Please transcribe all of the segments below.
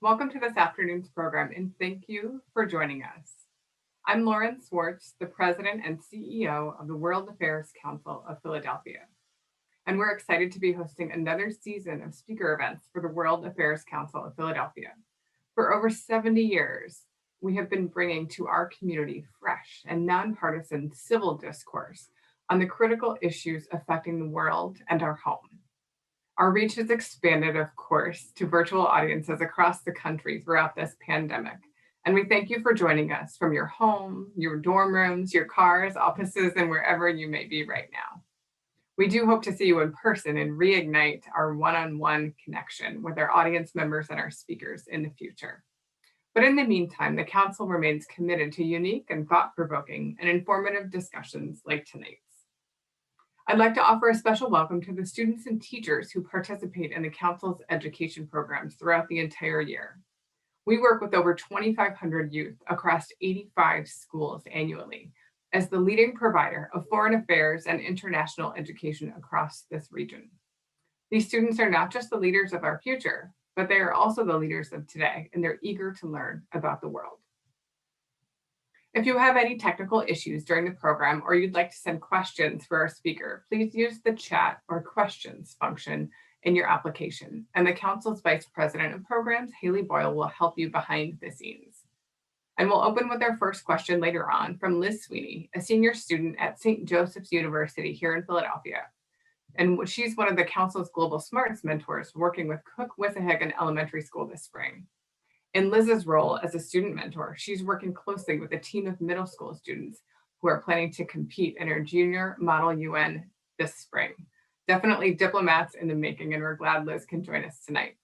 Welcome to this afternoon's program, and thank you for joining us. I'm Lauren Swartz, the President and CEO of the World Affairs Council of Philadelphia, and we're excited to be hosting another season of speaker events for the World Affairs Council of Philadelphia. For over 70 years, we have been bringing to our community fresh and nonpartisan civil discourse on the critical issues affecting the world and our home. Our reach has expanded, of course, to virtual audiences across the country throughout this pandemic. And we thank you for joining us from your home, your dorm rooms, your cars, offices, and wherever you may be right now. We do hope to see you in person and reignite our one-on-one connection with our audience members and our speakers in the future. But in the meantime, the Council remains committed to unique and thought-provoking and informative discussions like tonight's. I'd like to offer a special welcome to the students and teachers who participate in the Council's education programs throughout the entire year. We work with over 2,500 youth across 85 schools annually as the leading provider of foreign affairs and international education across this region. These students are not just the leaders of our future, but they are also the leaders of today, and they're eager to learn about the world. If you have any technical issues during the program or you'd like to send questions for our speaker, please use the chat or questions function in your application, and the Council's Vice President of Programs, Haley Boyle, will help you behind the scenes. And we'll open with our first question later on from Liz Sweeney, a senior student at St. Joseph's University here in Philadelphia. And she's one of the Council's Global Smarts mentors working with Cook-Wissahickon Elementary School this spring. In Liz's role as a student mentor, she's working closely with a team of middle school students who are planning to compete in our junior Model UN this spring. Definitely diplomats in the making, and we're glad Liz can join us tonight.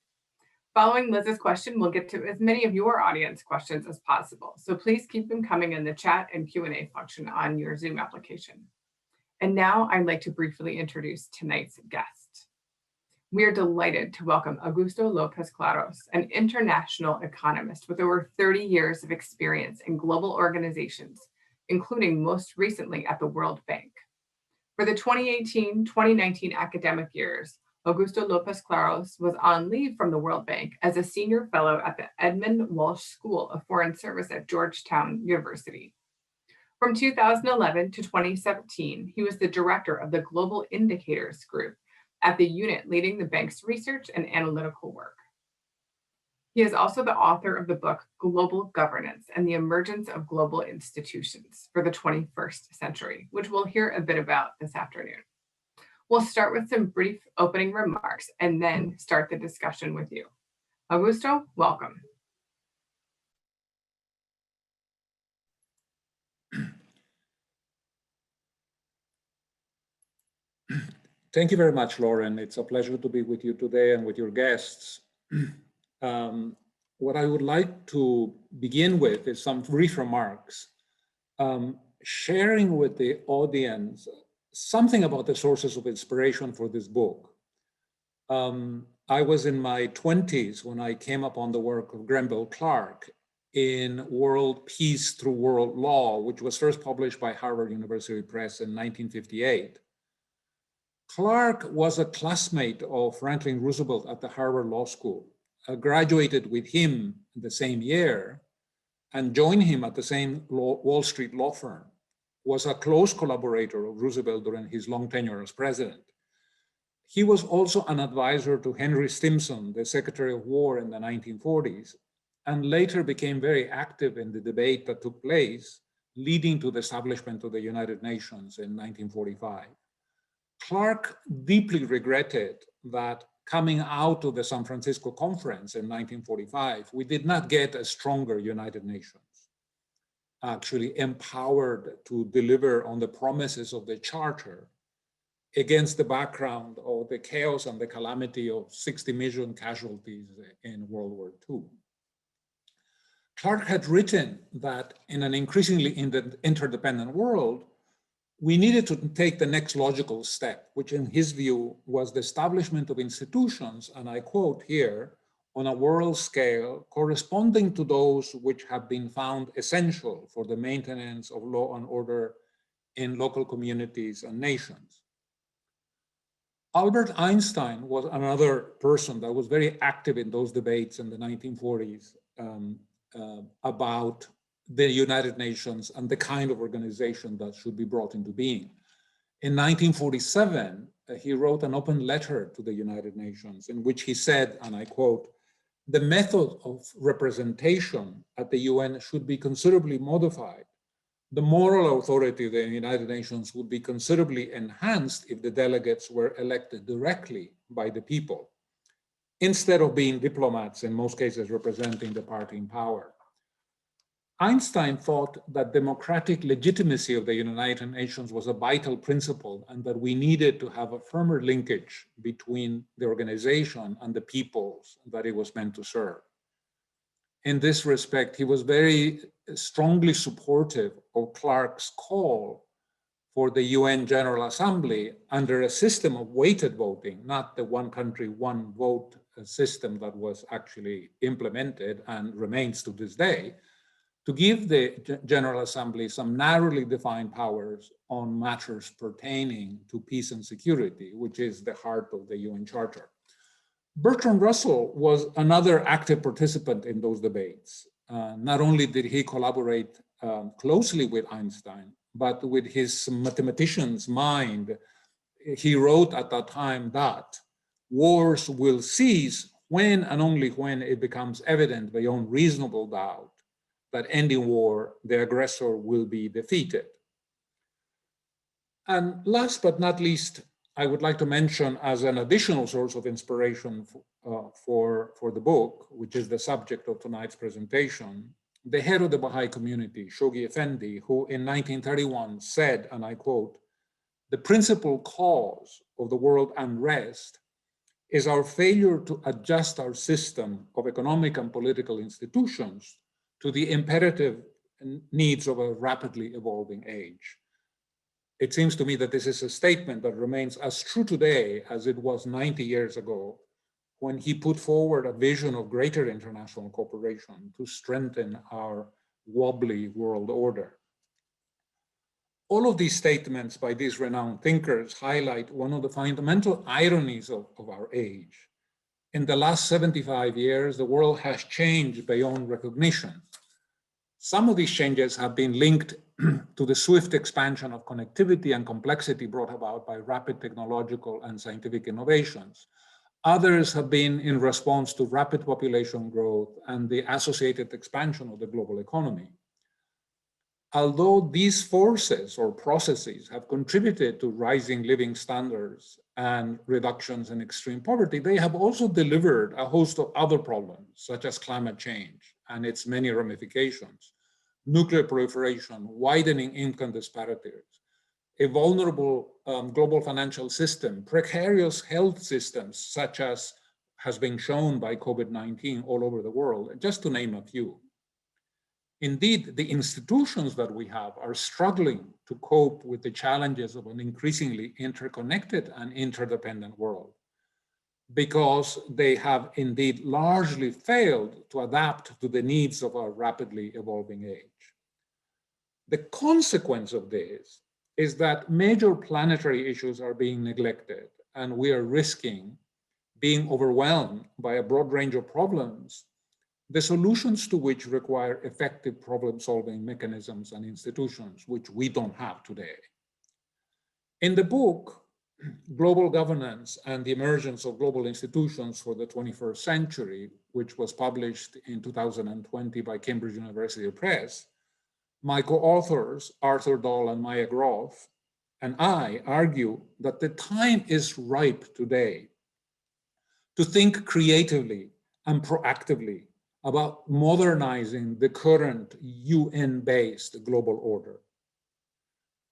Following Liz's question, we'll get to as many of your audience questions as possible. So please keep them coming in the chat and Q&A function on your Zoom application. And now I'd like to briefly introduce tonight's guest. We are delighted to welcome Augusto Lopez-Claros, an international economist with over 30 years of experience in global organizations, including most recently at the World Bank. For the 2018-2019 academic years, Augusto Lopez-Claros was on leave from the World Bank as a senior fellow at the Edmund Walsh School of Foreign Service at Georgetown University. From 2011 to 2017, he was the director of the Global Indicators Group at the unit leading the bank's research and analytical work. He is also the author of the book Global Governance and the Emergence of Global Institutions for the 21st Century, which we'll hear a bit about this afternoon. We'll start with some brief opening remarks and then start the discussion with you. Augusto, welcome. Thank you very much, Lauren. It's a pleasure to be with you today and with your guests. What I would like to begin with is some brief remarks, sharing with the audience something about the sources of inspiration for this book. I was in my 20s when I came upon the work of Grenville Clark in World Peace Through World Law, which was first published by Harvard University Press in 1958. Clark was a classmate of Franklin Roosevelt at the Harvard Law School, graduated with him the same year, and joined him at the same Wall Street law firm, was a close collaborator of Roosevelt during his long tenure as president. He was also an advisor to Henry Stimson, the Secretary of War in the 1940s, and later became very active in the debate that took place, leading to the establishment of the United Nations in 1945. Clark deeply regretted that coming out of the San Francisco Conference in 1945, we did not get a stronger United Nations, actually empowered to deliver on the promises of the Charter against the background of the chaos and the calamity of 60 million casualties in World War II. Clark had written that in an increasingly interdependent world, we needed to take the next logical step, which in his view was the establishment of institutions, and I quote here, on a world scale corresponding to those which have been found essential for the maintenance of law and order in local communities and nations. Albert Einstein was another person that was very active in those debates in the 1940s about the United Nations and the kind of organization that should be brought into being. In 1947, he wrote an open letter to the United Nations in which he said, and I quote, "The method of representation at the UN should be considerably modified. The moral authority of the United Nations would be considerably enhanced if the delegates were elected directly by the people, instead of being diplomats, in most cases representing the party in power." Einstein thought that democratic legitimacy of the United Nations was a vital principle and that we needed to have a firmer linkage between the organization and the peoples that it was meant to serve. In this respect, he was very strongly supportive of Clark's call for the UN General Assembly under a system of weighted voting, not the one country, one vote system that was actually implemented and remains to this day, to give the General Assembly some narrowly defined powers on matters pertaining to peace and security, which is the heart of the UN Charter. Bertrand Russell was another active participant in those debates. Not only did he collaborate closely with Einstein, but with his mathematician's mind, he wrote at that time that wars will cease when and only when it becomes evident beyond reasonable doubt that ending war, the aggressor will be defeated. And last but not least, I would like to mention as an additional source of inspiration for the book, which is the subject of tonight's presentation, the head of the Baha'i community, Shoghi Effendi, who in 1931 said, and I quote, "The principal cause of the world unrest is our failure to adjust our system of economic and political institutions to the imperative needs of a rapidly evolving age." It seems to me that this is a statement that remains as true today as it was 90 years ago when he put forward a vision of greater international cooperation to strengthen our wobbly world order. All of these statements by these renowned thinkers highlight one of the fundamental ironies of our age. In the last 75 years, the world has changed beyond recognition. Some of these changes have been linked to the swift expansion of connectivity and complexity brought about by rapid technological and scientific innovations. Others have been in response to rapid population growth and the associated expansion of the global economy. Although these forces or processes have contributed to rising living standards and reductions in extreme poverty, they have also delivered a host of other problems, such as climate change and its many ramifications, nuclear proliferation, widening income disparities, a vulnerable global financial system, precarious health systems, such as has been shown by COVID-19 all over the world, just to name a few. Indeed, the institutions that we have are struggling to cope with the challenges of an increasingly interconnected and interdependent world, because they have indeed largely failed to adapt to the needs of our rapidly evolving age. The consequence of this is that major planetary issues are being neglected, and we are risking being overwhelmed by a broad range of problems, the solutions to which require effective problem-solving mechanisms and institutions, which we don't have today. In the book, Global Governance and the Emergence of Global Institutions for the 21st Century, which was published in 2020 by Cambridge University Press, my co-authors, Arthur Dahl and Maya Groff, and I argue that the time is ripe today to think creatively and proactively about modernizing the current UN-based global order.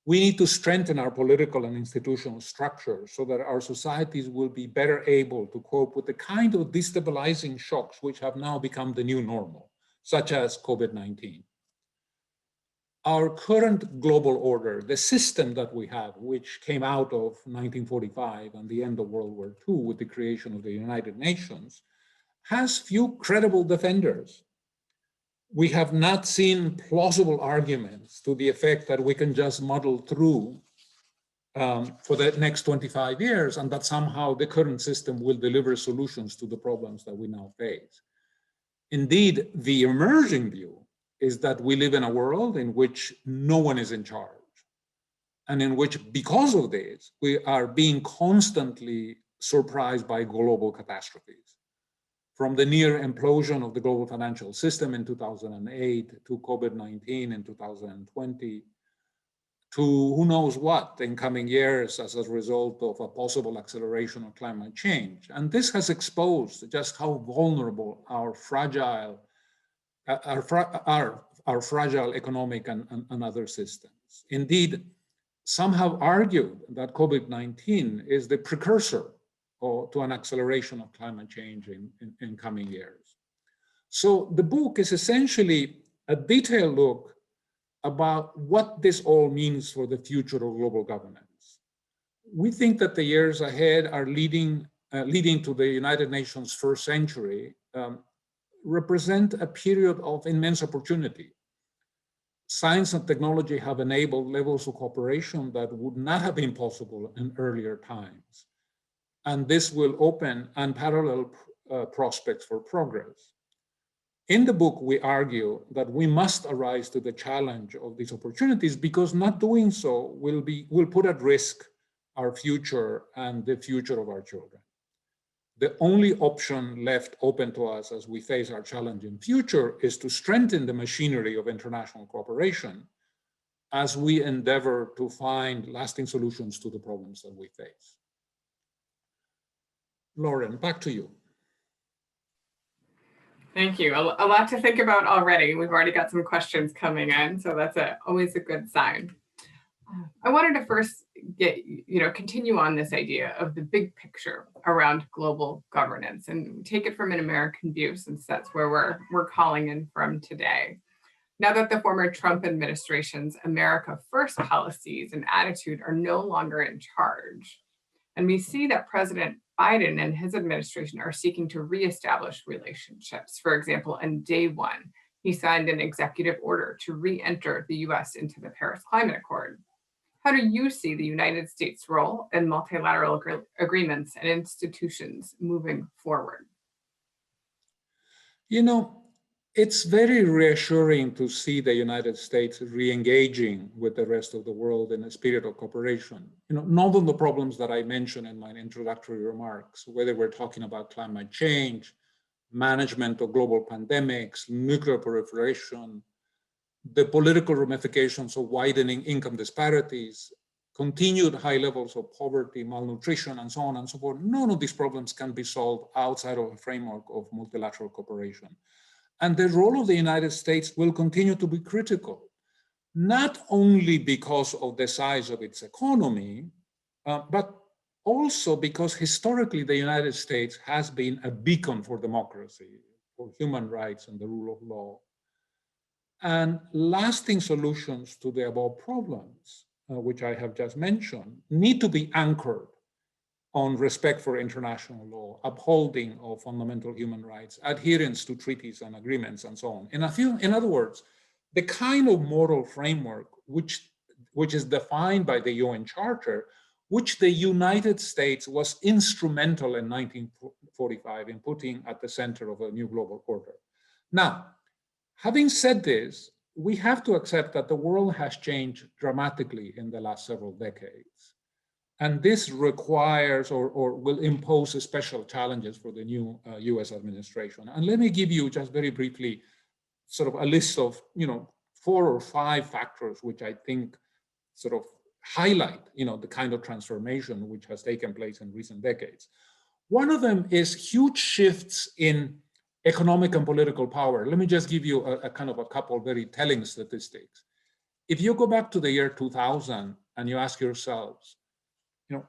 We need to strengthen our political and institutional structures so that our societies will be better able to cope with the kind of destabilizing shocks which have now become the new normal, such as COVID-19. Our current global order, the system that we have, which came out of 1945 and the end of World War II with the creation of the United Nations, has few credible defenders. We have not seen plausible arguments to the effect that we can just muddle through for the next 25 years, and that somehow the current system will deliver solutions to the problems that we now face. Indeed, the emerging view is that we live in a world in which no one is in charge, and in which, because of this, we are being constantly surprised by global catastrophes. From the near implosion of the global financial system in 2008 to COVID-19 in 2020, to who knows what in coming years as a result of a possible acceleration of climate change. And this has exposed just how vulnerable our fragile economic and other systems. Indeed, some have argued that COVID-19 is the precursor to an acceleration of climate change in coming years. So the book is essentially a detailed look about what this all means for the future of global governance. We think that the years ahead are leading to the United Nations first century represent a period of immense opportunity. Science and technology have enabled levels of cooperation that would not have been possible in earlier times. And this will open unparalleled prospects for progress. In the book, we argue that we must arise to the challenge of these opportunities, because not doing so will put at risk our future and the future of our children. The only option left open to us as we face our challenging future is to strengthen the machinery of international cooperation as we endeavor to find lasting solutions to the problems that we face. Lauren, back to you. Thank you. A lot to think about already. We've already got some questions coming in, so that's always a good sign. I wanted to first continue on this idea of the big picture around global governance and take it from an American view, since that's where we're calling in from today. Now that the former Trump administration's America First policies and attitude are no longer in charge, and we see that President Biden and his administration are seeking to reestablish relationships. For example, on day one, he signed an executive order to re-enter the US into the Paris Climate Accord. How do you see the United States' role in multilateral agreements and institutions moving forward? You know, it's very reassuring to see the United States re-engaging with the rest of the world in a spirit of cooperation. None of the problems that I mentioned in my introductory remarks, whether we're talking about climate change, management of global pandemics, nuclear proliferation, the political ramifications of widening income disparities, continued high levels of poverty, malnutrition, and so on and so forth. None of these problems can be solved outside of a framework of multilateral cooperation. And the role of the United States will continue to be critical, not only because of the size of its economy, but also because historically the United States has been a beacon for democracy, for human rights and the rule of law. And lasting solutions to the above problems, which I have just mentioned, need to be anchored on respect for international law, upholding of fundamental human rights, adherence to treaties and agreements, and so on. In other words, the kind of moral framework which is defined by the UN Charter, which the United States was instrumental in 1945 in putting at the center of a new global order. Now, having said this, we have to accept that the world has changed dramatically in the last several decades. And this requires or will impose special challenges for the new US administration. And let me give you just very briefly sort of a list of 4 or 5 factors which I think sort of highlight the kind of transformation which has taken place in recent decades. One of them is huge shifts in economic and political power. Let me just give you a couple of very telling statistics. If you go back to the year 2000 and you ask yourselves,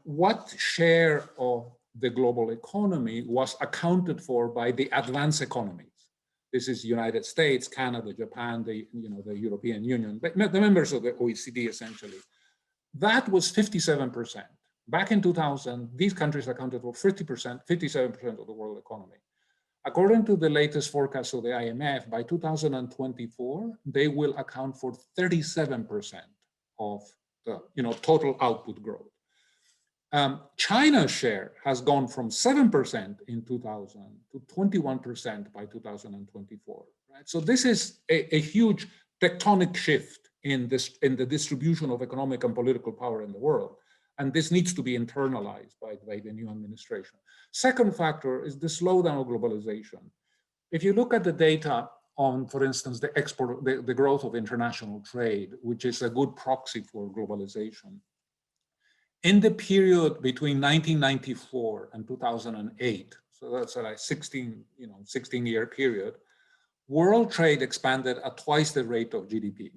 what share of the global economy was accounted for by the advanced economies? This is United States, Canada, Japan, the European Union, the members of the OECD essentially. That was 57%. Back in 2000, these countries accounted for 57% of the world economy. According to the latest forecast of the IMF, by 2024, they will account for 37% of the total output growth. China's share has gone from 7% in 2000 to 21% by 2024. Right? So this is a huge tectonic shift in the distribution of economic and political power in the world. And this needs to be internalized by the new administration. Second factor is the slowdown of globalization. If you look at the data on, for instance, the growth of international trade, which is a good proxy for globalization, in the period between 1994 and 2008, so that's a 16-year period, world trade expanded at twice the rate of GDP.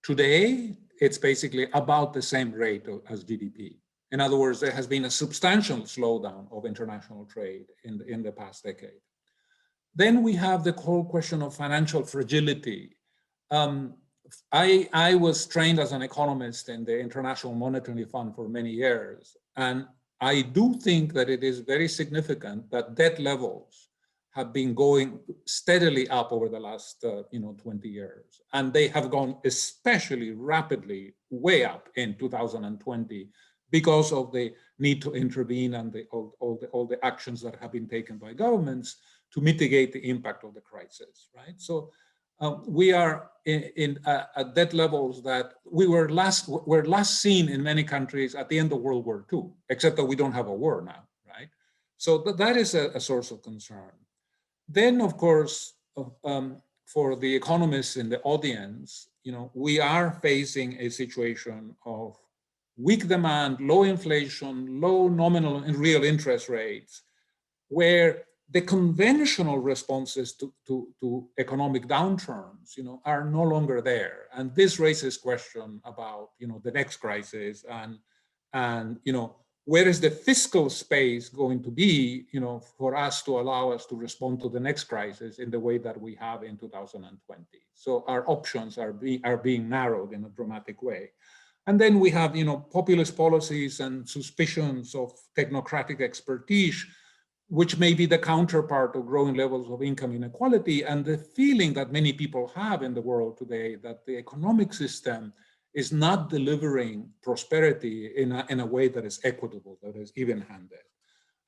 Today, it's basically about the same rate as GDP. In other words, there has been a substantial slowdown of international trade in the past decade. Then we have the whole question of financial fragility. I was trained as an economist in the International Monetary Fund for many years, and I do think that it is very significant that debt levels have been going steadily up over the last 20 years, and they have gone especially rapidly way up in 2020 because of the need to intervene and all the actions that have been taken by governments to mitigate the impact of the crisis, right? So we are at debt levels that were last seen in many countries at the end of World War II, except that we don't have a war now, right? So that is a source of concern. Then, of course, for the economists in the audience, we are facing a situation of weak demand, low inflation, low nominal and real interest rates, where the conventional responses to economic downturns, are no longer there. And this raises question about, the next crisis and where is the fiscal space going to be, for us to allow us to respond to the next crisis in the way that we have in 2020. So our options are being narrowed in a dramatic way. And then we have, populist policies and suspicions of technocratic expertise, which may be the counterpart of growing levels of income inequality and the feeling that many people have in the world today that the economic system is not delivering prosperity in a way that is equitable, that is even-handed.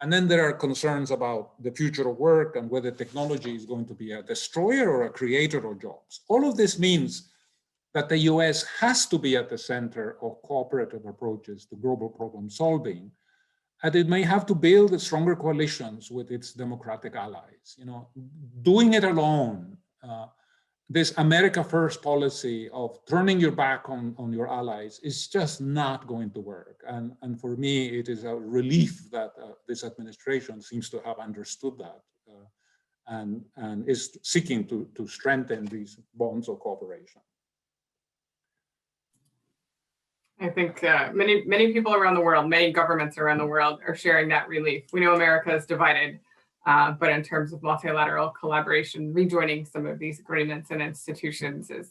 And then there are concerns about the future of work and whether technology is going to be a destroyer or a creator of jobs. All of this means that the US has to be at the center of cooperative approaches to global problem solving, and it may have to build stronger coalitions with its democratic allies. Doing it alone, this America First policy of turning your back on your allies is just not going to work. And for me, it is a relief that this administration seems to have understood that and is seeking to strengthen these bonds of cooperation. I think many people around the world, many governments around the world are sharing that relief. We know America is divided, but in terms of multilateral collaboration, rejoining some of these agreements and institutions is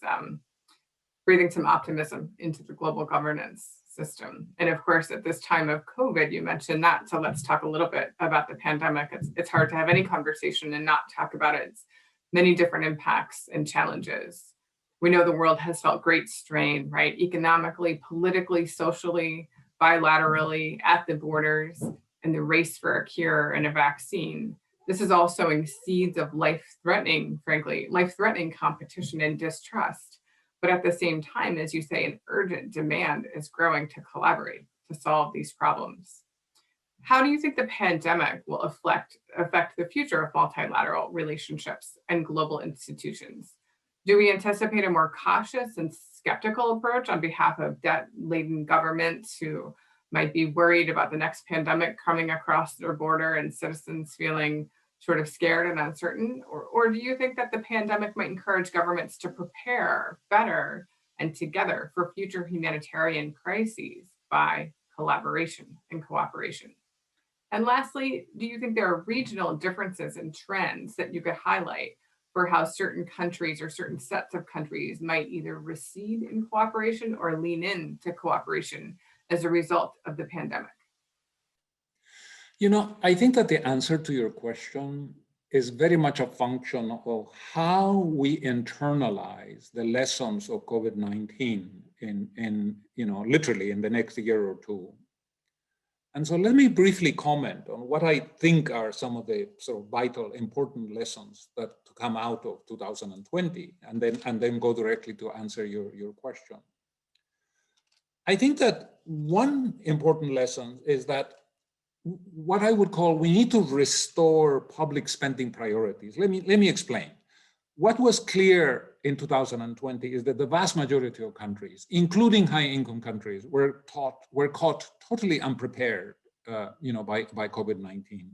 breathing some optimism into the global governance system. And of course, at this time of COVID, you mentioned that. So let's talk a little bit about the pandemic. It's hard to have any conversation and not talk about its many different impacts and challenges. We know the world has felt great strain, right? Economically, politically, socially, bilaterally, at the borders, and the race for a cure and a vaccine. This is all sowing seeds of life-threatening competition and distrust. But at the same time, as you say, an urgent demand is growing to collaborate to solve these problems. How do you think the pandemic will affect the future of multilateral relationships and global institutions? Do we anticipate a more cautious and skeptical approach on behalf of debt-laden governments who might be worried about the next pandemic coming across their border and citizens feeling sort of scared and uncertain? Or do you think that the pandemic might encourage governments to prepare better and together for future humanitarian crises by collaboration and cooperation? And lastly, do you think there are regional differences and trends that you could highlight for how certain countries or certain sets of countries might either recede in cooperation or lean into cooperation as a result of the pandemic? I think that the answer to your question is very much a function of how we internalize the lessons of COVID-19 in literally in the next year or two. And so let me briefly comment on what I think are some of the sort of vital, important lessons that to come out of 2020, and then go directly to answer your question. I think that one important lesson is that what I would call we need to restore public spending priorities. Let me explain. What was clear in 2020 is that the vast majority of countries, including high-income countries, were caught totally unprepared, by COVID-19.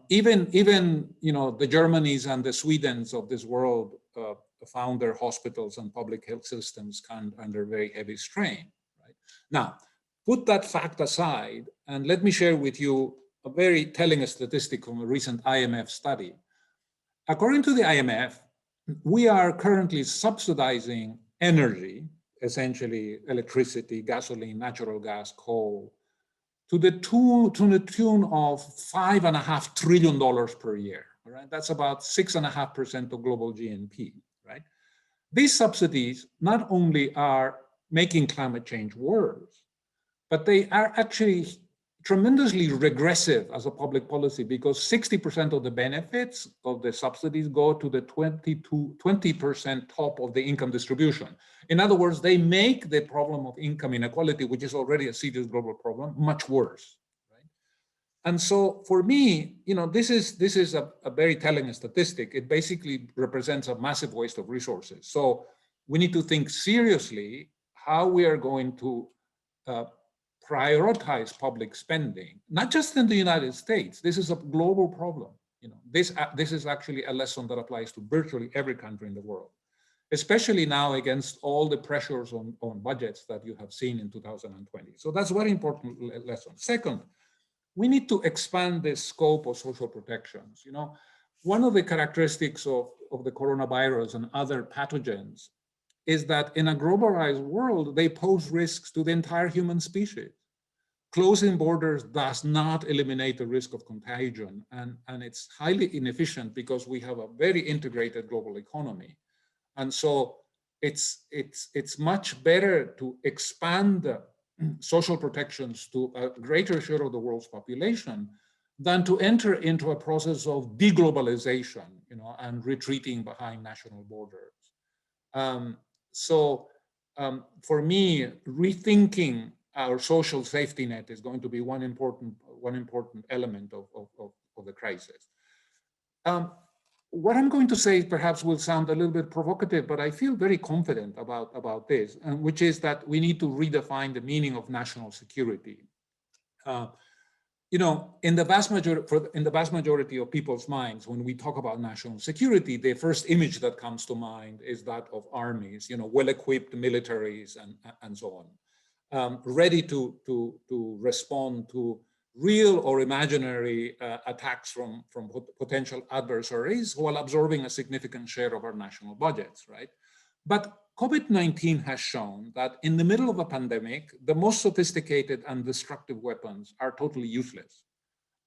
Even the Germanys and the Swedens of this world found their hospitals and public health systems under very heavy strain. Right? Now, put that fact aside, and let me share with you a very telling statistic from a recent IMF study. According to the IMF, we are currently subsidizing energy, essentially electricity, gasoline, natural gas, coal, to the tune of $5.5 trillion per year. Right? That's about 6.5% of global GNP. Right? These subsidies not only are making climate change worse, but they are actually tremendously regressive as a public policy, because 60% of the benefits of the subsidies go to the 20% top of the income distribution. In other words, they make the problem of income inequality, which is already a serious global problem, much worse. Right? And so for me, this is a very telling statistic. It basically represents a massive waste of resources. So we need to think seriously how we are going to prioritize public spending, not just in the United States. This is a global problem. This is actually a lesson that applies to virtually every country in the world, especially now against all the pressures on budgets that you have seen in 2020. So that's a very important lesson. Second, we need to expand the scope of social protections. One of the characteristics of the coronavirus and other pathogens is that in a globalized world, they pose risks to the entire human species. Closing borders does not eliminate the risk of contagion, and it's highly inefficient because we have a very integrated global economy. And so it's much better to expand social protections to a greater share of the world's population than to enter into a process of deglobalization, and retreating behind national borders. For me, rethinking our social safety net is going to be one important element of the crisis. What I'm going to say perhaps will sound a little bit provocative, but I feel very confident about this, which is that we need to redefine the meaning of national security. In the vast majority of people's minds, when we talk about national security, the first image that comes to mind is that of armies, well-equipped militaries and so on, ready to respond to real or imaginary attacks from potential adversaries while absorbing a significant share of our national budgets, right? But COVID-19 has shown that in the middle of a pandemic, the most sophisticated and destructive weapons are totally useless.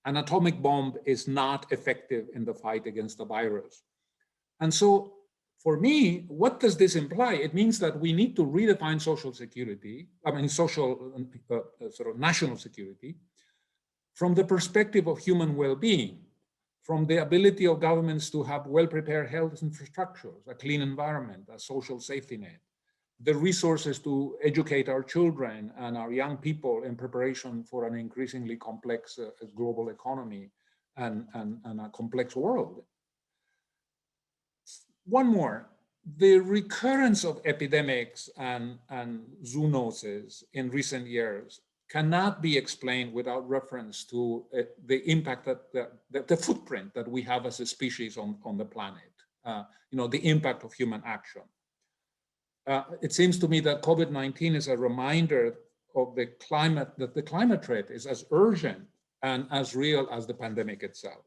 An atomic bomb is not effective in the fight against the virus. And so for me, what does this imply? It means that we need to redefine social security, sort of national security, from the perspective of human well-being, from the ability of governments to have well-prepared health infrastructures, a clean environment, a social safety net, the resources to educate our children and our young people in preparation for an increasingly complex global economy and a complex world. One more, the recurrence of epidemics and zoonoses in recent years cannot be explained without reference to the impact that the footprint that we have as a species on the planet, the impact of human action. It seems to me that COVID-19 is a reminder of the climate, that the climate threat is as urgent and as real as the pandemic itself.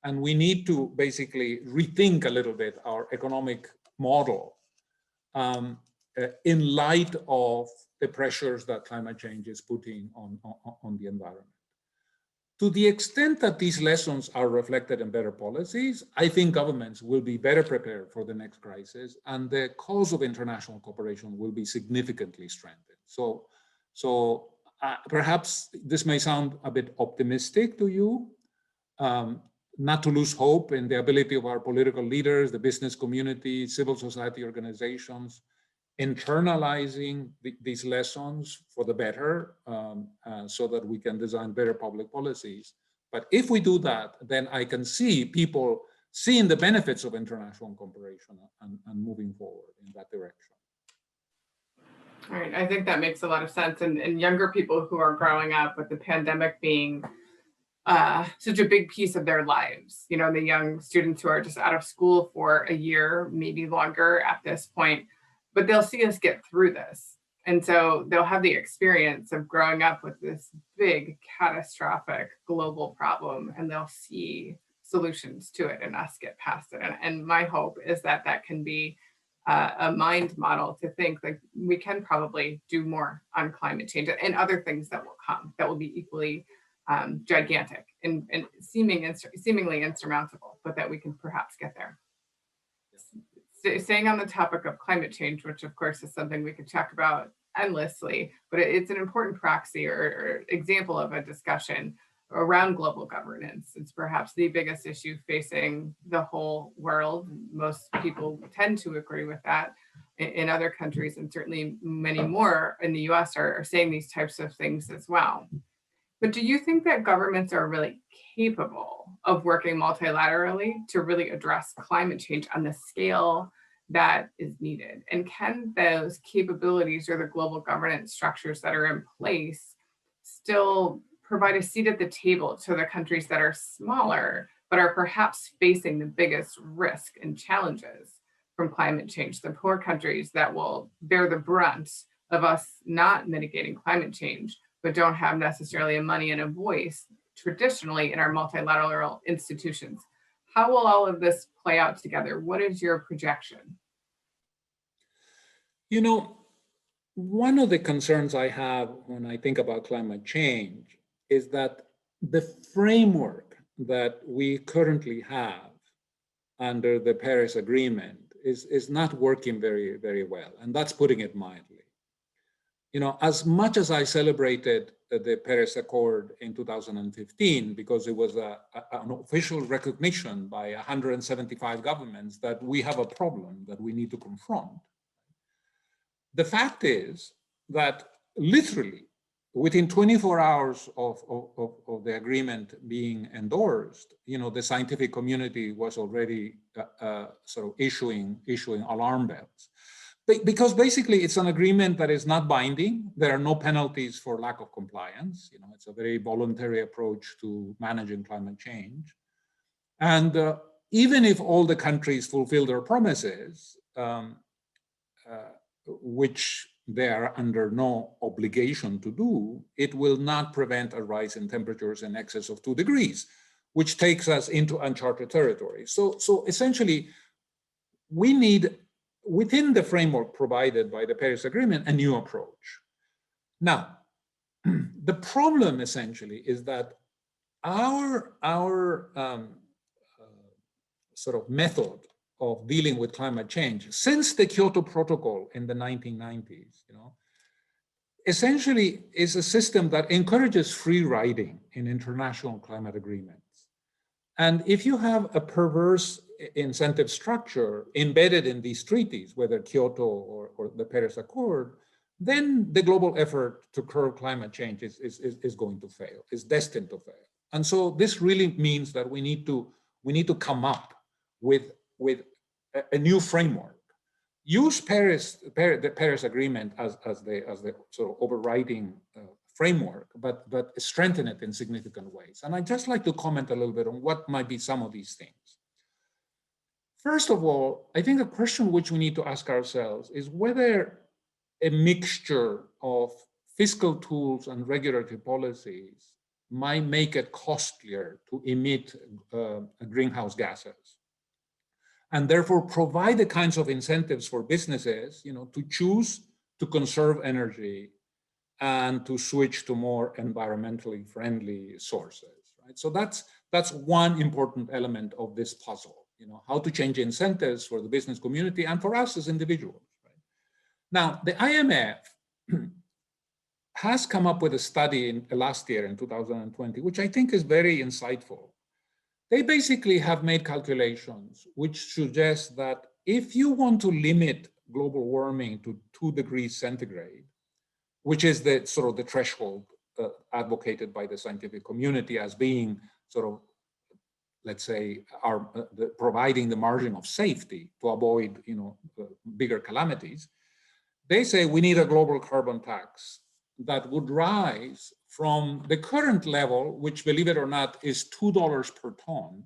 And we need to basically rethink a little bit our economic model in light of the pressures that climate change is putting on the environment. To the extent that these lessons are reflected in better policies, I think governments will be better prepared for the next crisis, and the cause of international cooperation will be significantly strengthened. So perhaps this may sound a bit optimistic to you, not to lose hope in the ability of our political leaders, the business community, civil society organizations, internalizing these lessons for the better, so that we can design better public policies. But if we do that, then I can see people seeing the benefits of international cooperation and moving forward in that direction. All right, I think that makes a lot of sense. And younger people who are growing up with the pandemic being such a big piece of their lives, you know, the young students who are just out of school for a year, maybe longer at this point, but they'll see us get through this. And so they'll have the experience of growing up with this big, catastrophic global problem, and they'll see solutions to it and us get past it. And my hope is that that can be a mind model to think like we can probably do more on climate change and other things that will come that will be equally gigantic and seemingly insurmountable, but that we can perhaps get there. Staying on the topic of climate change, which of course is something we could talk about endlessly, but it's an important proxy or example of a discussion around global governance. It's perhaps the biggest issue facing the whole world. Most people tend to agree with that. In other countries, and certainly many more in the US, are saying these types of things as well. But do you think that governments are really capable of working multilaterally to really address climate change on the scale that is needed? And can those capabilities or the global governance structures that are in place still provide a seat at the table to the countries that are smaller, but are perhaps facing the biggest risk and challenges from climate change, the poor countries that will bear the brunt of us not mitigating climate change, but don't have necessarily a money and a voice traditionally in our multilateral institutions? How will all of this play out together? What is your projection? You know, one of the concerns I have when I think about climate change is that the framework that we currently have under the Paris Agreement is not working very, very well. And that's putting it mildly. You know, as much as I celebrated the Paris Accord in 2015, because it was an official recognition by 175 governments that we have a problem that we need to confront, the fact is that literally within 24 hours of the agreement being endorsed, you know, the scientific community was already sort of issuing alarm bells. Because basically it's an agreement that is not binding. There are no penalties for lack of compliance. You know, it's a very voluntary approach to managing climate change. And even if all the countries fulfill their promises, which they are under no obligation to do, it will not prevent a rise in temperatures in excess of 2 degrees, which takes us into uncharted territory. So essentially, we need, within the framework provided by the Paris Agreement, a new approach. Now, the problem essentially is that our sort of method of dealing with climate change since the Kyoto Protocol in the 1990s, you know, essentially is a system that encourages free riding in international climate agreements. And if you have a perverse incentive structure embedded in these treaties, whether Kyoto or the Paris Accord, then the global effort to curb climate change is going to fail, is destined to fail. And so this really means that we need to come up with a new framework. Use the Paris Agreement as the sort of overriding framework, but strengthen it in significant ways. And I'd just like to comment a little bit on what might be some of these things. First of all, I think a question which we need to ask ourselves is whether a mixture of fiscal tools and regulatory policies might make it costlier to emit greenhouse gases, and therefore provide the kinds of incentives for businesses, you know, to choose to conserve energy and to switch to more environmentally friendly sources, right? So that's one important element of this puzzle, you know, how to change incentives for the business community and for us as individuals, right? Now, the IMF has come up with a study in last year in 2020, which I think is very insightful. They basically have made calculations which suggest that if you want to limit global warming to 2 degrees centigrade, which is the sort of the threshold advocated by the scientific community as being sort of, let's say, providing the margin of safety to avoid, bigger calamities, they say we need a global carbon tax that would rise from the current level, which, believe it or not, is $2 per ton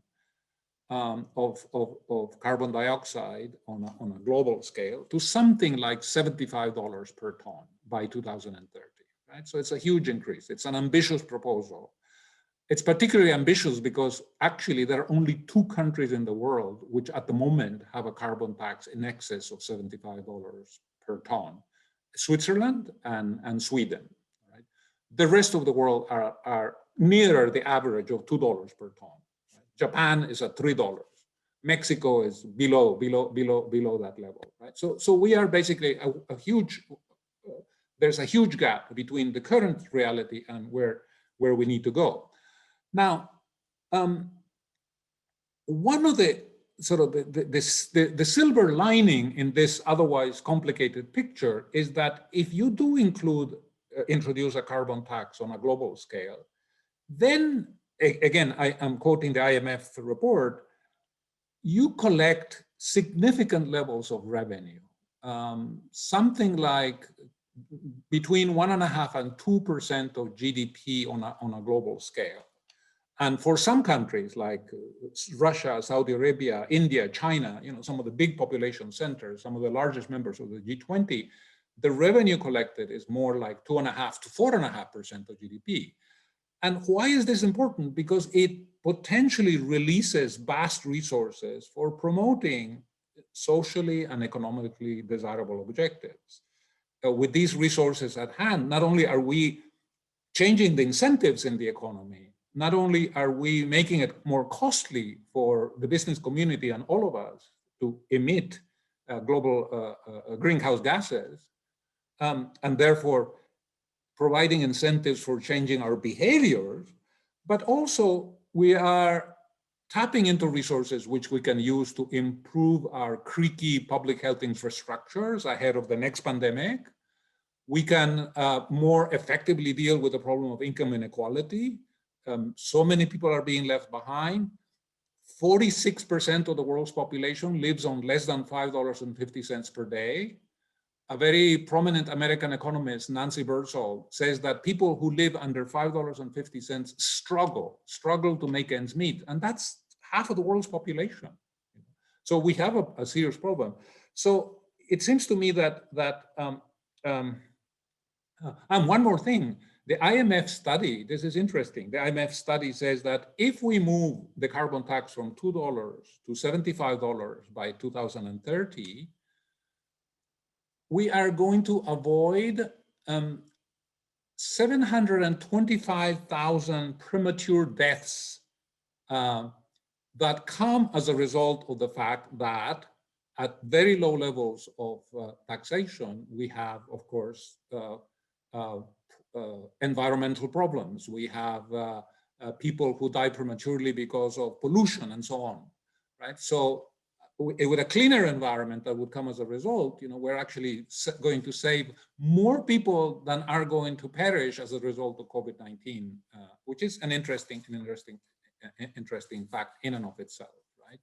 of carbon dioxide on a global scale, to something like $75 per ton by 2030. Right? So it's a huge increase. It's an ambitious proposal. It's particularly ambitious because actually there are only 2 countries in the world which at the moment have a carbon tax in excess of $75 per ton: Switzerland and Sweden. Right? The rest of the world are nearer the average of $2 per ton. Right? Japan is at $3. Mexico is below that level. Right? So we are basically a huge. There's a huge gap between the current reality and where we need to go. Now, one of the sort of the silver lining in this otherwise complicated picture is that if you do introduce a carbon tax on a global scale, then again, I am quoting the IMF report, you collect significant levels of revenue, something like between 1.5% and 2% of GDP on a global scale. And for some countries like Russia, Saudi Arabia, India, China, some of the big population centers, some of the largest members of the G20, the revenue collected is more like 2.5% to 4.5% of GDP. And why is this important? Because it potentially releases vast resources for promoting socially and economically desirable objectives. With these resources at hand, not only are we changing the incentives in the economy, not only are we making it more costly for the business community and all of us to emit global greenhouse gases, and therefore providing incentives for changing our behaviors, but also we are tapping into resources which we can use to improve our creaky public health infrastructures ahead of the next pandemic. We can more effectively deal with the problem of income inequality. So many people are being left behind. 46% of the world's population lives on less than $5.50 per day. A very prominent American economist, Nancy Birdsall, says that people who live under $5.50 struggle to make ends meet. And that's half of the world's population. So we have a serious problem. So it seems to me and one more thing, the IMF study, this is interesting. The IMF study says that if we move the carbon tax from $2 to $75 by 2030, we are going to avoid 725,000 premature deaths that come as a result of the fact that at very low levels of taxation, we have, of course, environmental problems. We have people who die prematurely because of pollution and so on, right? So with a cleaner environment that would come as a result, we're actually going to save more people than are going to perish as a result of COVID-19, which is an interesting fact in and of itself, right?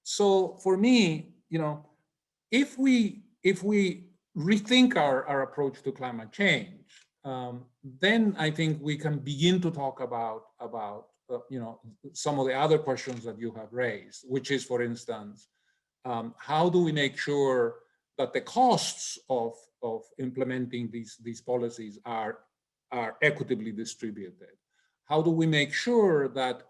So for me, if we rethink our approach to climate change, then I think we can begin to talk about some of the other questions that you have raised, which is, for instance, how do we make sure that the costs of implementing these policies are equitably distributed? How do we make sure that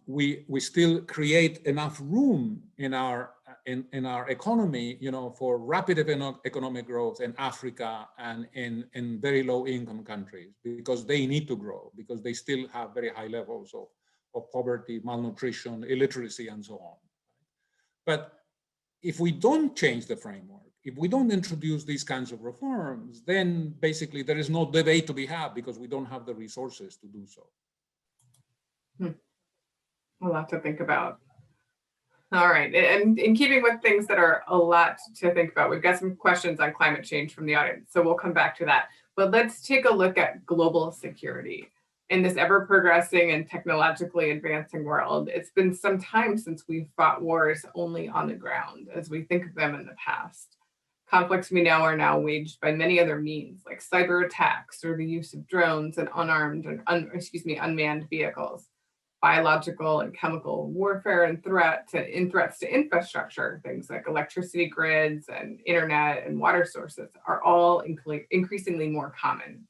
we still create enough room in our economy, for rapid economic growth in Africa and in very low income countries, because they need to grow, because they still have very high levels of poverty, malnutrition, illiteracy, and so on. But if we don't change the framework, if we don't introduce these kinds of reforms, then basically there is no debate to be had because we don't have the resources to do so. A lot to think about. All right, and in keeping with things that are a lot to think about, we've got some questions on climate change from the audience, so we'll come back to that. But let's take a look at global security. In this ever-progressing and technologically advancing world, it's been some time since we've fought wars only on the ground, as we think of them in the past. Conflicts we know are now waged by many other means, like cyber attacks or the use of drones and unarmed and unmanned vehicles, biological and chemical warfare, and threats to infrastructure, things like electricity grids and internet and water sources, are all increasingly more common.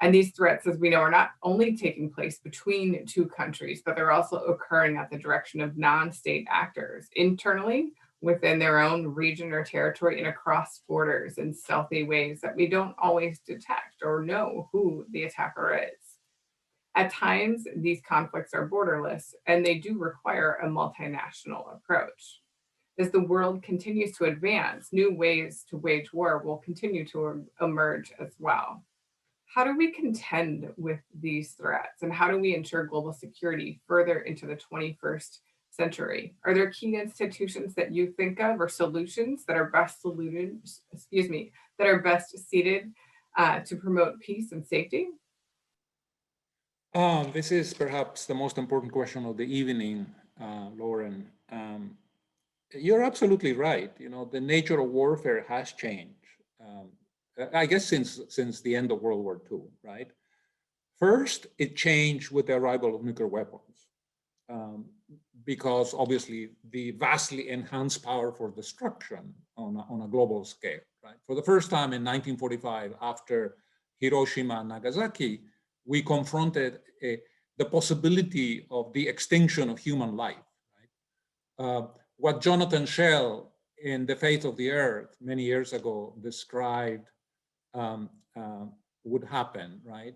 And these threats, as we know, are not only taking place between two countries, but they're also occurring at the direction of non-state actors internally within their own region or territory and across borders in stealthy ways that we don't always detect or know who the attacker is. At times, these conflicts are borderless, and they do require a multinational approach. As the world continues to advance, new ways to wage war will continue to emerge as well. How do we contend with these threats, and how do we ensure global security further into the 21st century? Are there key institutions that you think of or solutions that are best seated to promote peace and safety? This is perhaps the most important question of the evening, Lauren. You're absolutely right. You know, the nature of warfare has changed. I guess since the end of World War II, right? First, it changed with the arrival of nuclear weapons, because obviously the vastly enhanced power for destruction on a global scale, right? For the first time in 1945, after Hiroshima and Nagasaki, we confronted the possibility of the extinction of human life. Right? What Jonathan Schell in The Fate of the Earth many years ago described would happen, right?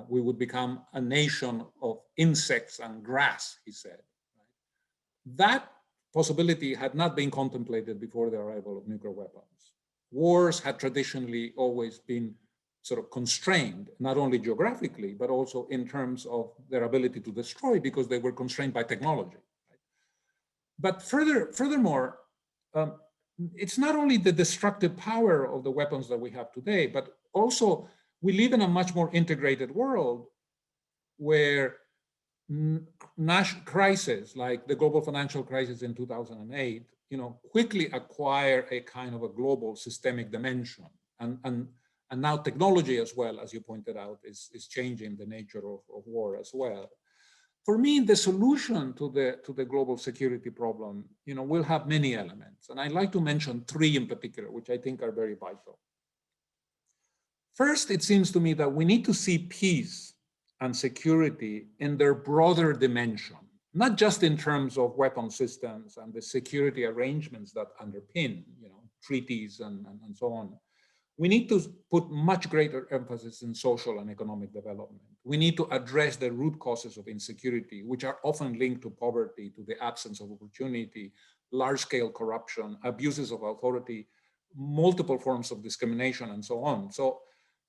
We would become a nation of insects and grass, he said. Right? That possibility had not been contemplated before the arrival of nuclear weapons. Wars had traditionally always been sort of constrained, not only geographically, but also in terms of their ability to destroy, because they were constrained by technology. Right? But furthermore, it's not only the destructive power of the weapons that we have today, but also we live in a much more integrated world where crises like the global financial crisis in 2008, you know, quickly acquire a kind of a global systemic dimension. And now technology as well, as you pointed out, is changing the nature of war as well. For me, the solution to the global security problem, you know, will have many elements. And I'd like to mention three in particular, which I think are very vital. First, it seems to me that we need to see peace and security in their broader dimension, not just in terms of weapon systems and the security arrangements that underpin, you know, treaties and so on. We need to put much greater emphasis in social and economic development. We need to address the root causes of insecurity, which are often linked to poverty, to the absence of opportunity, large-scale corruption, abuses of authority, multiple forms of discrimination, and so on. So,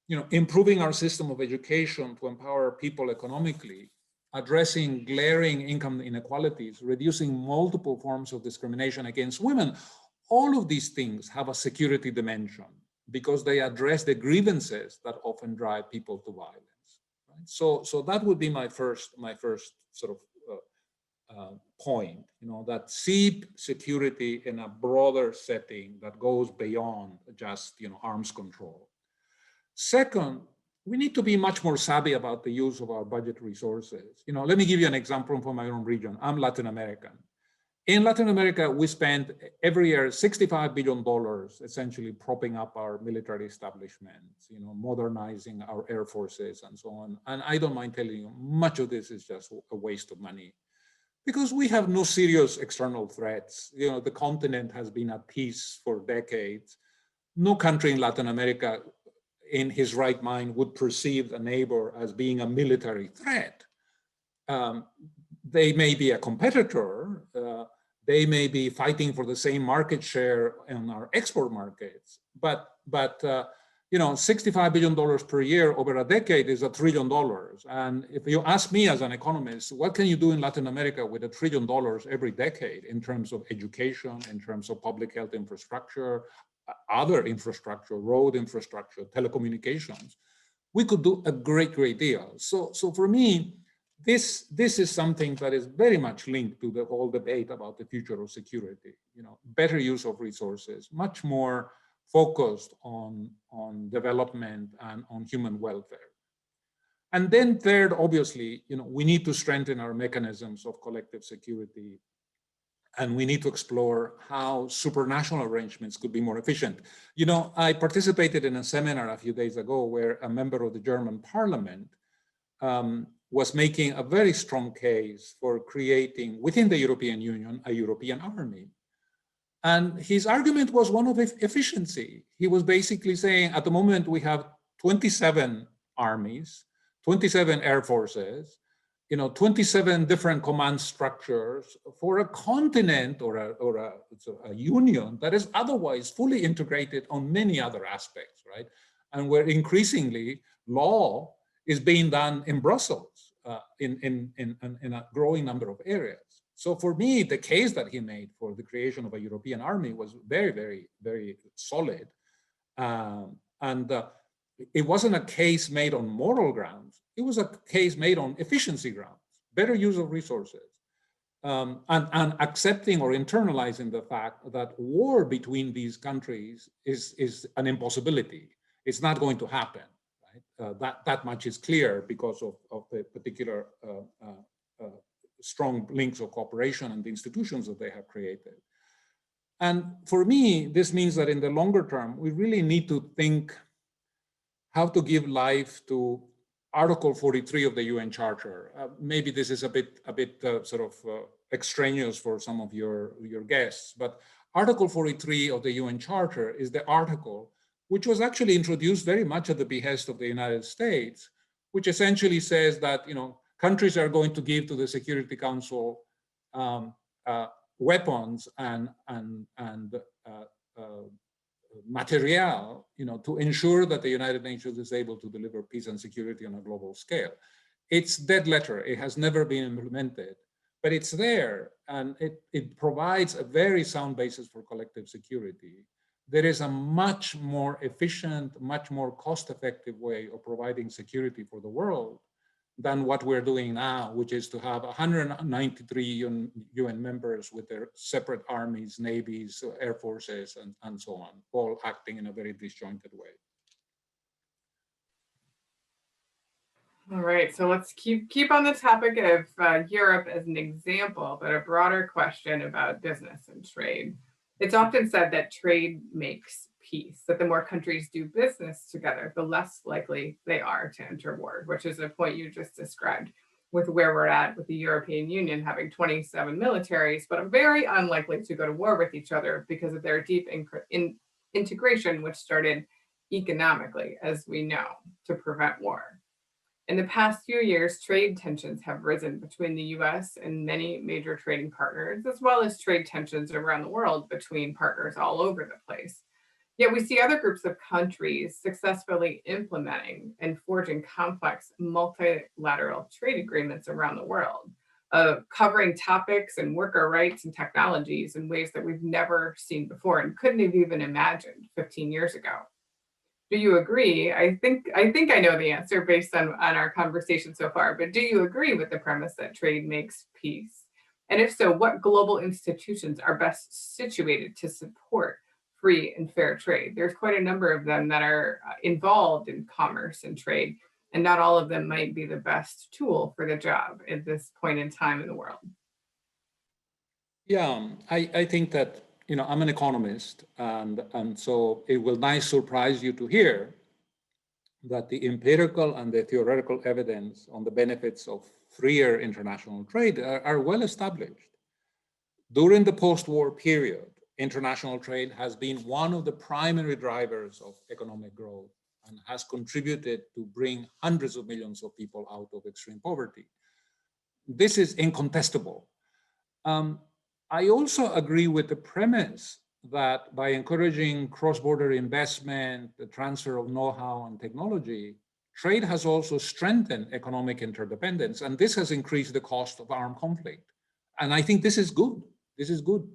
you know, improving our system of education to empower people economically, addressing glaring income inequalities, reducing multiple forms of discrimination against women, all of these things have a security dimension, because they address the grievances that often drive people to violence. Right? So that would be my first sort of point. You know, that see security in a broader setting that goes beyond just, you know, arms control. Second, we need to be much more savvy about the use of our budget resources. You know, let me give you an example from my own region. I'm Latin American. In Latin America, we spend every year $65 billion essentially propping up our military establishments, you know, modernizing our air forces and so on. And I don't mind telling you, much of this is just a waste of money, because we have no serious external threats. You know, the continent has been at peace for decades. No country in Latin America in his right mind would perceive a neighbor as being a military threat. They may be a competitor, They may be fighting for the same market share in our export markets, but $65 billion per year over a decade is $1 trillion. And if you ask me as an economist, what can you do in Latin America with $1 trillion every decade in terms of education, in terms of public health infrastructure, other infrastructure, road infrastructure, telecommunications? We could do a great deal. So for me, this is something that is very much linked to the whole debate about the future of security. Better use of resources, much more focused on development and on human welfare. And then third, obviously, we need to strengthen our mechanisms of collective security, and we need to explore how supranational arrangements could be more efficient. I participated in a seminar a few days ago where a member of the German parliament was making a very strong case for creating within the European Union a European army. And his argument was one of efficiency. He was basically saying, at the moment, we have 27 armies, 27 air forces, 27 different command structures for a continent or a union that is otherwise fully integrated on many other aspects, right? And where increasingly law is being done in Brussels in a growing number of areas. So for me, the case that he made for the creation of a European army was very solid. It wasn't a case made on moral grounds. It was a case made on efficiency grounds, better use of resources, and accepting or internalizing the fact that war between these countries is an impossibility. It's not going to happen. Right? That much is clear because of the particular strong links of cooperation and the institutions that they have created. And for me, this means that in the longer term, we really need to think how to give life to Article 43 of the UN Charter. Maybe this is a bit extraneous for some of your guests, but Article 43 of the UN Charter is the article which was actually introduced very much at the behest of the United States, which essentially says that countries are going to give to the Security Council weapons and material, to ensure that the United Nations is able to deliver peace and security on a global scale. It's dead letter. It has never been implemented, but it's there, and it provides a very sound basis for collective security. There is a much more efficient, much more cost-effective way of providing security for the world than what we're doing now, which is to have 193 UN members with their separate armies, navies, air forces, and so on, all acting in a very disjointed way. All right, so let's keep on the topic of Europe as an example, but a broader question about business and trade. It's often said that trade makes peace, that the more countries do business together, the less likely they are to enter war, which is a point you just described with where we're at with the European Union having 27 militaries, but are very unlikely to go to war with each other because of their deep integration, which started economically, as we know, to prevent war. In the past few years, trade tensions have risen between the US and many major trading partners, as well as trade tensions around the world between partners all over the place. Yet we see other groups of countries successfully implementing and forging complex multilateral trade agreements around the world, covering topics and worker rights and technologies in ways that we've never seen before and couldn't have even imagined 15 years ago. Do you agree? I think I know the answer based on our conversation so far, but do you agree with the premise that trade makes peace? And if so, what global institutions are best situated to support free and fair trade? There's quite a number of them that are involved in commerce and trade, and not all of them might be the best tool for the job at this point in time in the world. Yeah, I think that I'm an economist, and so it will not surprise you to hear that the empirical and the theoretical evidence on the benefits of freer international trade are well established. During the post-war period, international trade has been one of the primary drivers of economic growth and has contributed to bring hundreds of millions of people out of extreme poverty. This is incontestable. I also agree with the premise that by encouraging cross-border investment, the transfer of know-how and technology, trade has also strengthened economic interdependence, and this has increased the cost of armed conflict. And I think this is good. This is good.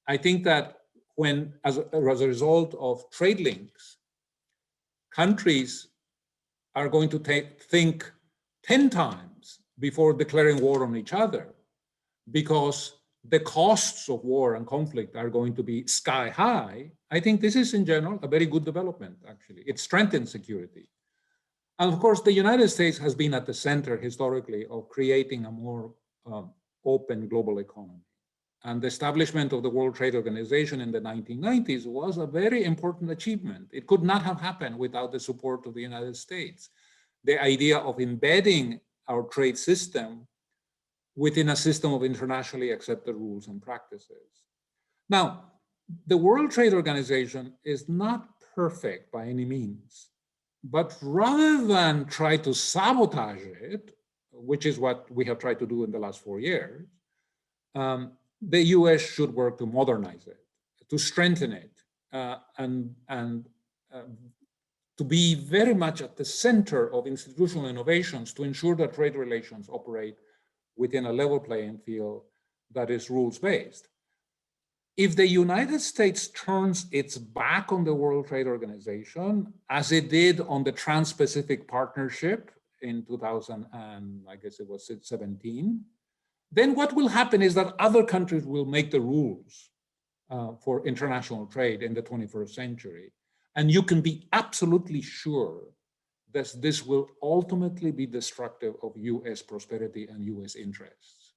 I think that when, as a result of trade links, countries are going to think 10 times before declaring war on each other, because the costs of war and conflict are going to be sky high. I think this is in general a very good development, actually. It strengthens security. And of course, the United States has been at the center historically of creating a more open global economy. And the establishment of the World Trade Organization in the 1990s was a very important achievement. It could not have happened without the support of the United States. The idea of embedding our trade system within a system of internationally accepted rules and practices. Now, the World Trade Organization is not perfect by any means, but rather than try to sabotage it, which is what we have tried to do in the last 4 years, the US should work to modernize it, to strengthen it, and to be very much at the center of institutional innovations to ensure that trade relations operate within a level playing field that is rules-based. If the United States turns its back on the World Trade Organization, as it did on the Trans-Pacific Partnership in 2000, and I guess it was 17, then what will happen is that other countries will make the rules for international trade in the 21st century. And you can be absolutely sure that this will ultimately be destructive of US prosperity and US interests.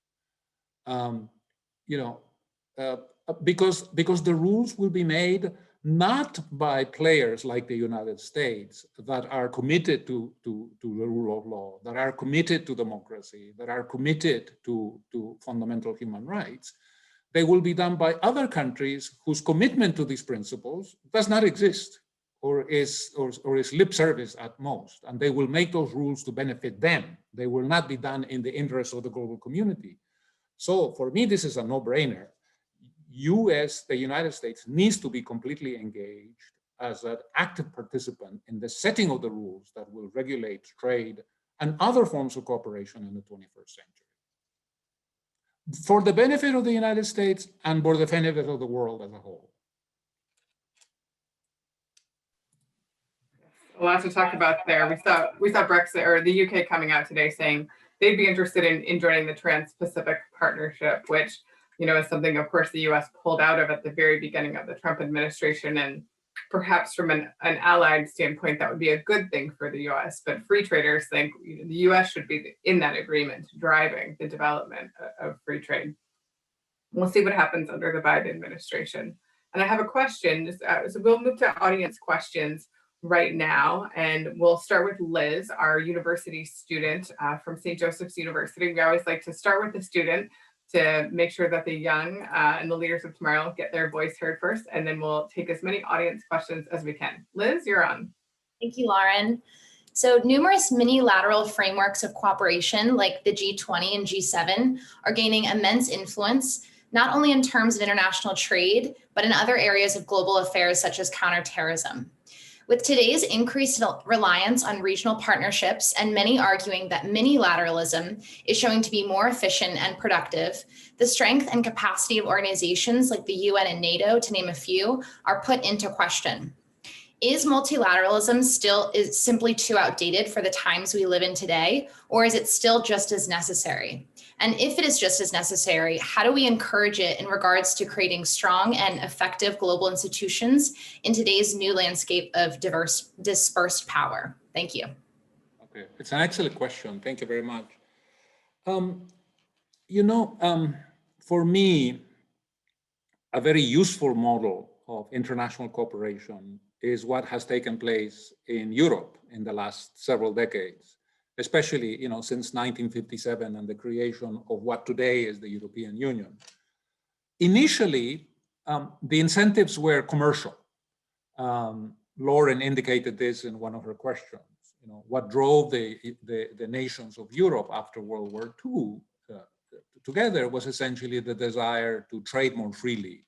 Because the rules will be made not by players like the United States that are committed to the rule of law, that are committed to democracy, that are committed to fundamental human rights. They will be done by other countries whose commitment to these principles does not exist, or is lip service at most, and they will make those rules to benefit them. They will not be done in the interest of the global community. So for me, this is a no-brainer. The United States needs to be completely engaged as an active participant in the setting of the rules that will regulate trade and other forms of cooperation in the 21st century, for the benefit of the United States and for the benefit of the world as a whole. A lot to talk about there. We saw Brexit, or the UK coming out today saying they'd be interested in joining the Trans-Pacific Partnership, which is something, of course, the US pulled out of at the very beginning of the Trump administration. And perhaps from an allied standpoint, that would be a good thing for the US. But free traders think the US should be in that agreement, driving the development of free trade. We'll see what happens under the Biden administration. And I have a question. So we'll move to audience questions right now. And we'll start with Liz, our university student from St. Joseph's University. We always like to start with the student to make sure that the young and the leaders of tomorrow get their voice heard first, and then we'll take as many audience questions as we can. Liz, you're on. Thank you, Lauren. So numerous mini-lateral frameworks of cooperation like the G20 and G7 are gaining immense influence, not only in terms of international trade, but in other areas of global affairs such as counterterrorism. With today's increased reliance on regional partnerships and many arguing that mini-lateralism is showing to be more efficient and productive, the strength and capacity of organizations like the UN and NATO, to name a few, are put into question. Is multilateralism is simply too outdated for the times we live in today, or is it still just as necessary? And if it is just as necessary, how do we encourage it in regards to creating strong and effective global institutions in today's new landscape of dispersed power? Thank you. Okay, it's an excellent question. Thank you very much. For me, a very useful model of international cooperation is what has taken place in Europe in the last several decades, especially since 1957 and the creation of what today is the European Union. Initially, the incentives were commercial. Lauren indicated this in one of her questions. What drove the nations of Europe after World War II together was essentially the desire to trade more freely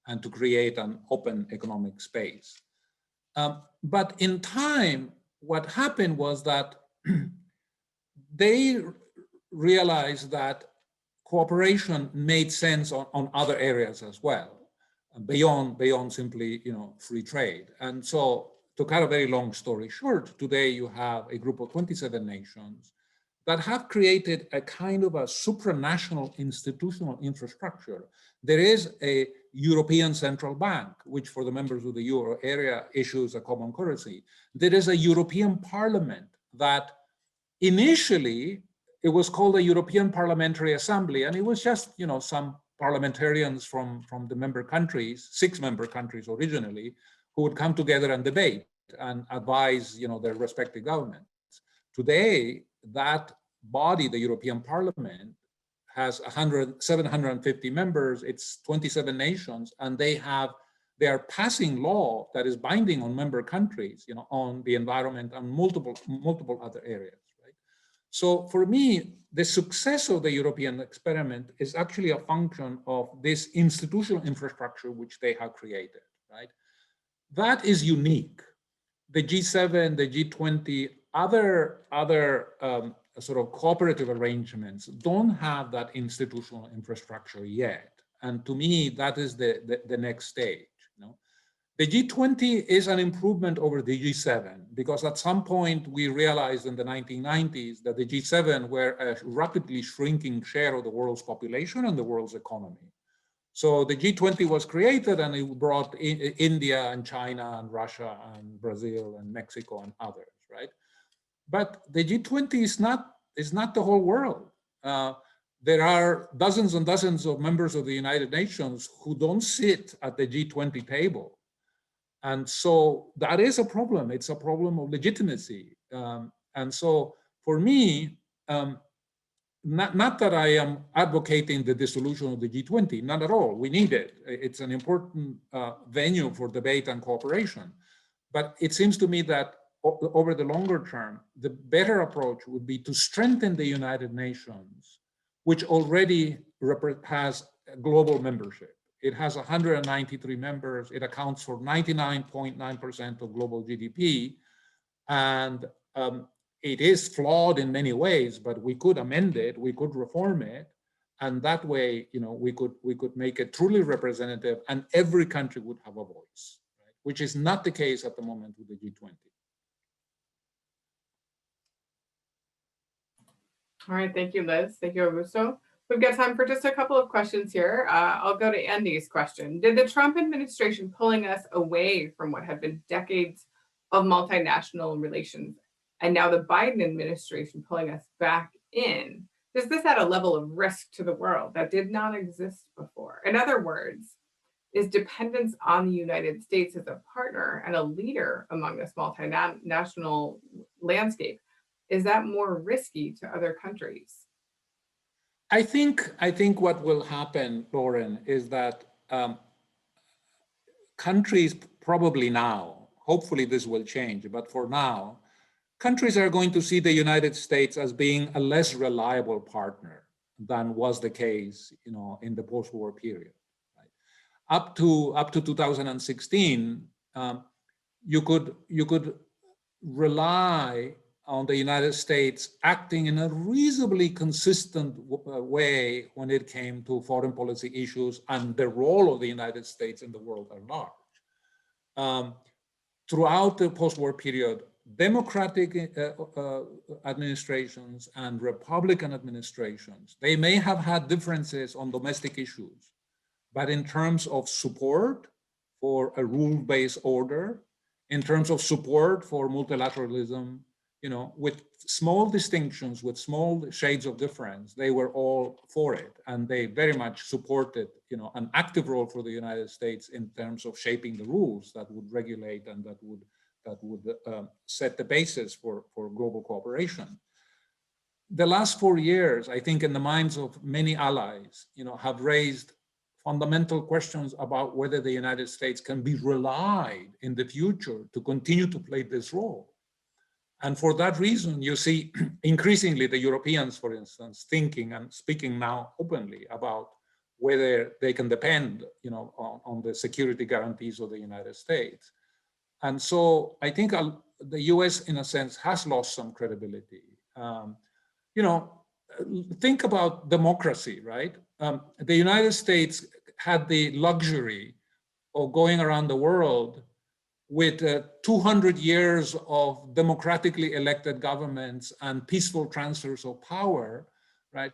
and to create an open economic space. But in time, what happened was that they realized that cooperation made sense on other areas as well, beyond simply free trade. And so, to cut a very long story short, today you have a group of 27 nations that have created a kind of a supranational institutional infrastructure. There is a European Central Bank, which for the members of the Euro area issues a common currency. There is a European Parliament that initially it was called the European Parliamentary Assembly, and it was just some parliamentarians from the member countries, 6 member countries originally, who would come together and debate and advise their respective governments. Today, that body, the European Parliament, has 750 members. It's 27 nations, and they are passing law that is binding on member countries, on the environment and multiple other areas. Right? So for me, the success of the European experiment is actually a function of this institutional infrastructure which they have created. Right? That is unique. The G7, the G20, other sort of cooperative arrangements don't have that institutional infrastructure yet. And to me, that is the next stage. The G20 is an improvement over the G7 because at some point we realized in the 1990s that the G7 were a rapidly shrinking share of the world's population and the world's economy. So the G20 was created and it brought India and China and Russia and Brazil and Mexico and others, right? But the G20 is not the whole world. There are dozens and dozens of members of the United Nations who don't sit at the G20 table. And so that is a problem. It's a problem of legitimacy. And so for me, not that I am advocating the dissolution of the G20, not at all. We need it. It's an important venue for debate and cooperation. But it seems to me that over the longer term, the better approach would be to strengthen the United Nations, which already has global membership. It has 193 members. It accounts for 99.9% of global GDP. And it is flawed in many ways, but we could amend it, we could reform it. And that way, we could make it truly representative and every country would have a voice, right? Which is not the case at the moment with the G20. All right, thank you, Liz. Thank you, Augusto. We've got time for just a couple of questions here. I'll go to Andy's question. Did the Trump administration pulling us away from what had been decades of multinational relations and now the Biden administration pulling us back in, does this add a level of risk to the world that did not exist before? In other words, is dependence on the United States as a partner and a leader among this multinational landscape, is that more risky to other countries? I think what will happen, Lauren, is that countries probably now, hopefully this will change, but for now, countries are going to see the United States as being a less reliable partner than was the case, in the post-war period. Right? Up to 2016, you could rely on the United States acting in a reasonably consistent way when it came to foreign policy issues and the role of the United States in the world at large. Throughout the post-war period, Democratic administrations and Republican administrations, they may have had differences on domestic issues, but in terms of support for a rule-based order, in terms of support for multilateralism, with small distinctions, with small shades of difference, they were all for it. And they very much supported, an active role for the United States in terms of shaping the rules that would regulate and that would set the basis for global cooperation. The last 4 years, I think in the minds of many allies, have raised fundamental questions about whether the United States can be relied in the future to continue to play this role. And for that reason, you see increasingly the Europeans, for instance, thinking and speaking now openly about whether they can depend, on the security guarantees of the United States. And so I think the US, in a sense, has lost some credibility. Think about democracy, right? The United States had the luxury of going around the world with 200 years of democratically elected governments and peaceful transfers of power, right?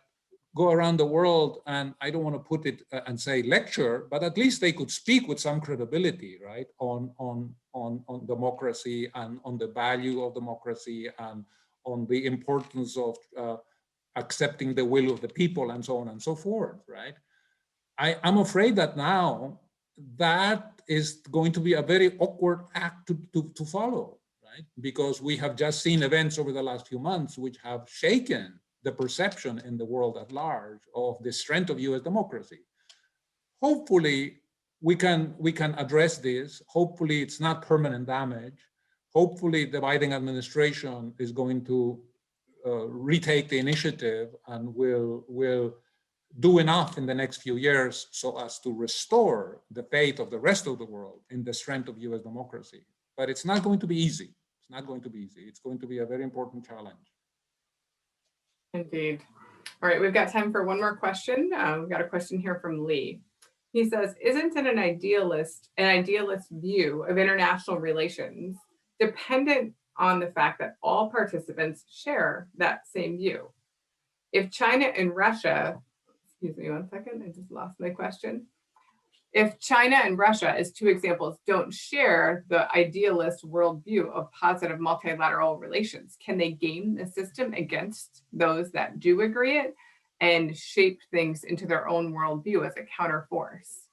Go around the world, and I don't want to put it and say lecture, but at least they could speak with some credibility, right, on democracy and on the value of democracy and on the importance of accepting the will of the people and so on and so forth, right? I'm afraid that now that is going to be a very awkward act to follow, right? Because we have just seen events over the last few months which have shaken the perception in the world at large of the strength of US democracy. Hopefully, we can address this. Hopefully, it's not permanent damage. Hopefully, the Biden administration is going to retake the initiative and will do enough in the next few years so as to restore the faith of the rest of the world in the strength of US democracy. But it's not going to be easy. It's not going to be easy. It's going to be a very important challenge. Indeed. All right, we've got time for one more question. We've got a question here from Lee. He says, isn't it an idealist view of international relations dependent on the fact that all participants share that same view? If China and Russia, excuse me one second, I just lost my question. If China and Russia, as two examples, don't share the idealist worldview of positive multilateral relations, can they game the system against those that do agree it and shape things into their own worldview as a counterforce?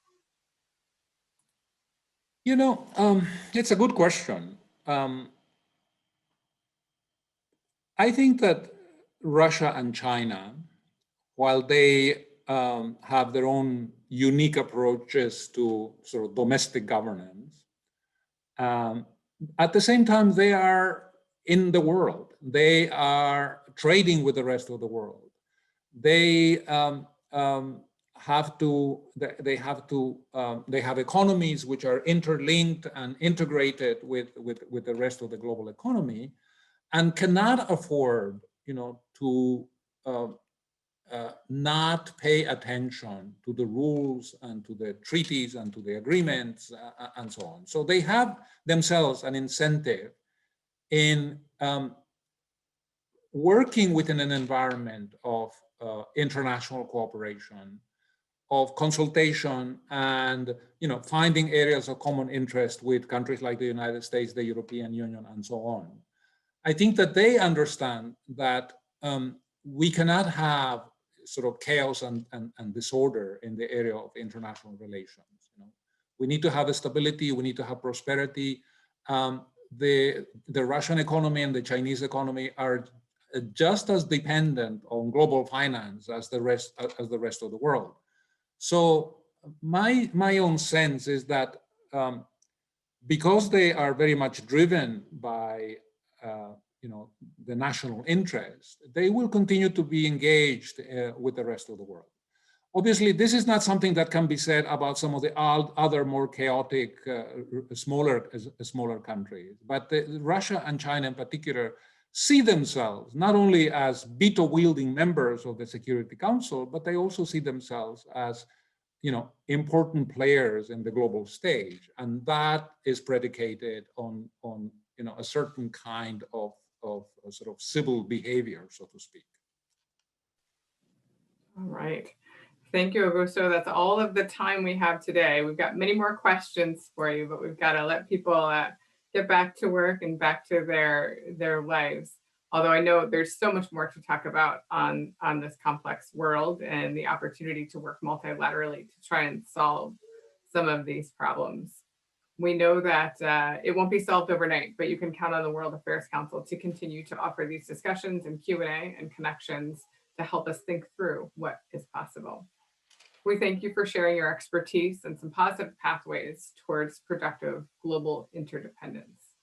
It's a good question. I think that Russia and China, while they have their own unique approaches to sort of domestic governance, at the same time, they are in the world. They are trading with the rest of the world. They have economies which are interlinked and integrated with the rest of the global economy, and cannot afford, to not pay attention to the rules and to the treaties and to the agreements and so on. So they have themselves an incentive in working within an environment of international cooperation, of consultation, and finding areas of common interest with countries like the United States, the European Union, and so on. I think that they understand that we cannot have sort of chaos and disorder in the area of international relations. We need to have a stability, we need to have prosperity. The Russian economy and the Chinese economy are just as dependent on global finance as the rest of the world. So my own sense is that because they are very much driven by the national interest, they will continue to be engaged with the rest of the world. Obviously, this is not something that can be said about some of the other more chaotic, smaller countries. But Russia and China in particular see themselves not only as veto-wielding members of the Security Council, but they also see themselves as important players in the global stage. And that is predicated on a certain kind of sort of civil behavior, so to speak. All right. Thank you, Augusto. That's all of the time we have today. We've got many more questions for you, but we've got to let people get back to work and back to their lives. Although I know there's so much more to talk about on this complex world and the opportunity to work multilaterally to try and solve some of these problems. We know that it won't be solved overnight, but you can count on the World Affairs Council to continue to offer these discussions and Q&A and connections to help us think through what is possible. We thank you for sharing your expertise and some positive pathways towards productive global interdependence.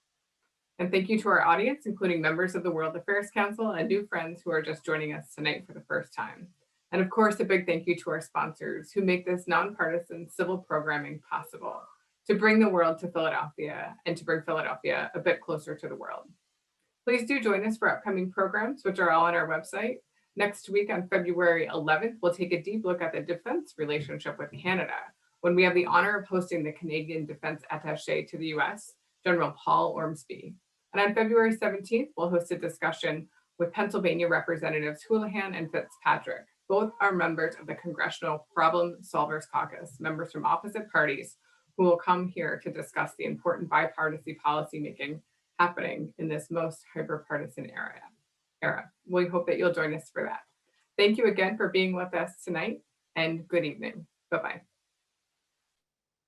And thank you to our audience, including members of the World Affairs Council and new friends who are just joining us tonight for the first time. And of course, a big thank you to our sponsors who make this nonpartisan civil programming possible to bring the world to Philadelphia and to bring Philadelphia a bit closer to the world. Please do join us for upcoming programs, which are all on our website. Next week on February 11th, we'll take a deep look at the defense relationship with Canada when we have the honor of hosting the Canadian Defense Attaché to the US, General Paul Ormsby. And on February 17th, we'll host a discussion with Pennsylvania Representatives Houlihan and Fitzpatrick. Both are members of the Congressional Problem Solvers Caucus, members from opposite parties who will come here to discuss the important bipartisan policymaking happening in this most hyper-partisan era. We hope that you'll join us for that. Thank you again for being with us tonight, and good evening. Bye-bye.